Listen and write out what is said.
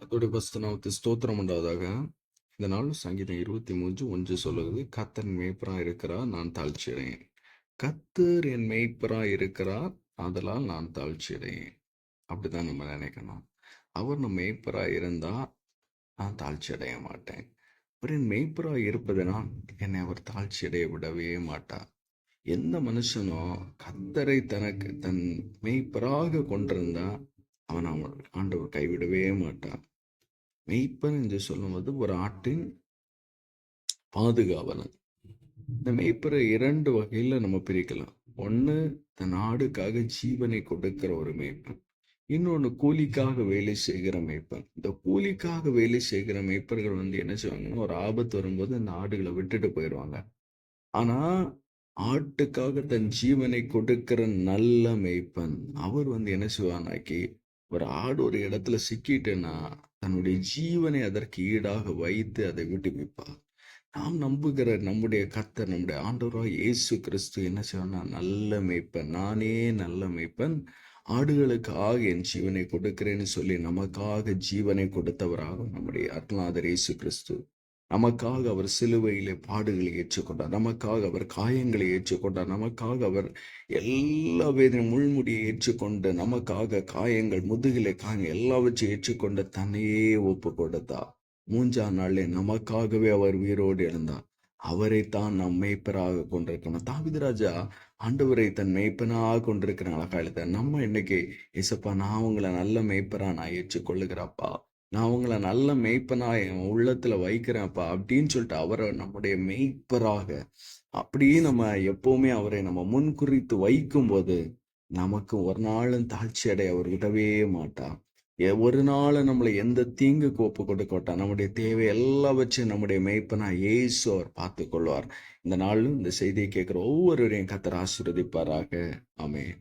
கர்த்தருடைய பரிசுத்த நாமத்துக்கு ஸ்தோத்திரம் உண்டாவதாக. இந்த நாள் சங்கீதம் 23:1 சொல்லுகிறது, கர்த்தர் என் மேய்ப்பராய் இருக்கிறார், நான் தாழ்ச்சி அடையேன். கர்த்தர் என் மேய்ப்பராய் இருக்கிறார், ஆதலால் நான் தாழ்ச்சி அடையேன். அப்படிதான் நம்ம நினைக்கணும். அவர் நம்ம மேய்ப்பராய் இருந்தா நான் தாழ்ச்சி அடைய மாட்டேன். அவர் என் மேய்ப்பராய் இருப்பதனால் என்னை அவர் தாழ்ச்சி அடைய விடவே மாட்டார். எந்த மனுஷனும் கர்த்தரை தனக்கு தன் மேய்ப்பராக கொண்டிருந்தா அவன் ஆண்டவர் கைவிடவே மாட்டார். மெய்ப்பன் என்று சொல்லும்போது ஒரு ஆட்டின் பாதுகாவலன். இந்த மெய்ப்பரை 2 வகையில நம்ம பிரிக்கலாம். ஒண்ணு, தன் ஆடுக்காக ஜீவனை கொடுக்கிற ஒரு மேய்ப்பன். இன்னொன்னு, கூலிக்காக வேலை செய்கிற மேய்ப்பன். இந்த கூலிக்காக வேலை செய்கிற மேய்ப்பர்கள் என்ன செய்வாங்கன்னா, ஒரு ஆபத்து வரும்போது அந்த ஆடுகளை விட்டுட்டு போயிடுவாங்க. ஆனா ஆட்டுக்காக தன் ஜீவனை கொடுக்கிற நல்ல மேய்ப்பன், அவர் என்ன செய்வானாக்கி, ஒரு ஆடு ஒரு இடத்துல சிக்கிட்டுன்னா தன்னுடைய ஜீவனை அதற்கு ஈடாக வைத்து அதை விடுவிப்பார். நாம் நம்புகிற நம்முடைய கர்த்தர், நம்முடைய ஆண்டவராய் இயேசு கிறிஸ்து என்ன செய்வார்னா, நல்ல மேய்ப்பன். நானே நல்ல மேய்ப்பன், ஆடுகளுக்காக என் ஜீவனை கொடுக்கிறேன்னு சொல்லி நமக்காக ஜீவனை கொடுத்தவராகும் நம்முடைய அருள்நாதர் இயேசு கிறிஸ்து. நமக்காக அவர் சிலுவையிலே பாடுகளை ஏற்றுக்கொண்டார். நமக்காக அவர் காயங்களை ஏற்றுக்கொண்டார். நமக்காக அவர் எல்லா வேதனை முள்முடியை ஏற்றுக்கொண்டு, நமக்காக காயங்கள், முதுகிலே காயங்கள் எல்லாவற்றையும் ஏற்றுக்கொண்டு தன்னையே ஒப்பு கொடுத்தார். 3ஆம் நாளிலே நமக்காகவே அவர் உயிரோடு எழுந்தார். அவரைத்தான் நாம் மேய்ப்பராக கொண்டிருக்கணும். தாவீது ராஜா ஆண்டவரை தன் மேய்ப்பனாக கொண்டிருக்கிற அழகா எழுத, நம்ம இன்னைக்கு இசப்பா, நான் உங்களை நல்ல மேய்ப்பரா நான் ஏற்றுக்கொள்ளுகிறப்பா, நான் உங்களை நல்ல மேய்ப்பனா என் உள்ளத்துல வைக்கிறேன்ப்பா அப்படின்னு சொல்லிட்டு அவரை நம்முடைய மேய்ப்பராக அப்படியே நம்ம எப்பவுமே அவரை நம்ம முன்குறித்து வைக்கும் போது நமக்கு ஒரு நாளும் தாழ்ச்சி அடைய அவர் விடவே மாட்டார். ஒரு நாள் நம்மளை எந்த தீங்குக்கு ஒப்பு கொடுக்க மாட்டார். நம்முடைய தேவை எல்லாவற்றையும் நம்முடைய மேய்ப்பனா இயேசு அவர் பார்த்து கொள்வார். இந்த நாளும் இந்த செய்தியை கேட்கிற ஒவ்வொருவரையும் கர்த்தர் ஆசீர்வதிப்பாராக. ஆமென்.